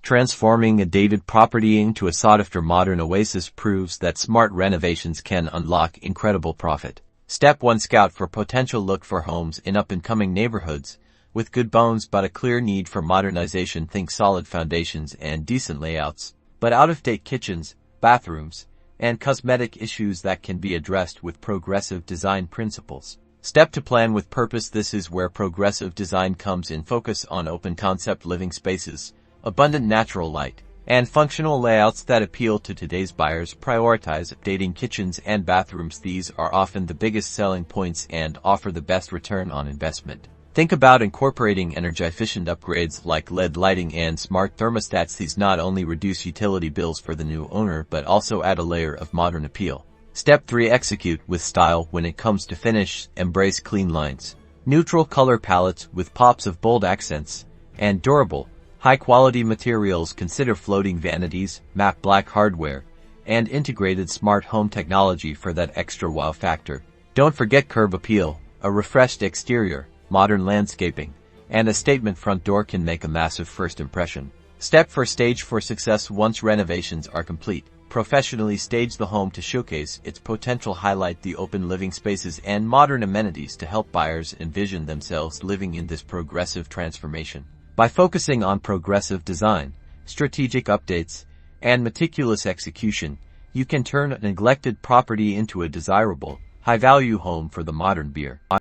Transforming a dated property into a sought-after modern oasis proves that smart renovations can unlock incredible profit. Step 1. Scout for potential. Look for homes in up-and-coming neighborhoods with good bones but a clear need for modernization. Think solid foundations and decent layouts, but out-of-date kitchens, bathrooms, and cosmetic issues that can be addressed with progressive design principles. Step 2. Plan with purpose. This is where progressive design comes in. Focus on open-concept living spaces, abundant natural light, and functional layouts that appeal to today's buyers. Prioritize updating kitchens and bathrooms. These are often the biggest selling points and offer the best return on investment. Think about incorporating energy-efficient upgrades like LED lighting and smart thermostats. These not only reduce utility bills for the new owner but also add a layer of modern appeal. Step 3. Execute with style. When it comes to finish, embrace clean lines, neutral color palettes with pops of bold accents, and durable, high-quality materials. Consider floating vanities, matte black hardware, and integrated smart home technology for that extra wow factor. Don't forget curb appeal. A refreshed exterior, modern landscaping, and a statement front door can make a massive first impression. Step 4. Stage for success. Once renovations are complete, professionally stage the home to showcase its potential. Highlight the open living spaces and modern amenities to help buyers envision themselves living in this progressive transformation. By focusing on progressive design, strategic updates, and meticulous execution, you can turn a neglected property into a desirable, high-value home for the modern buyer.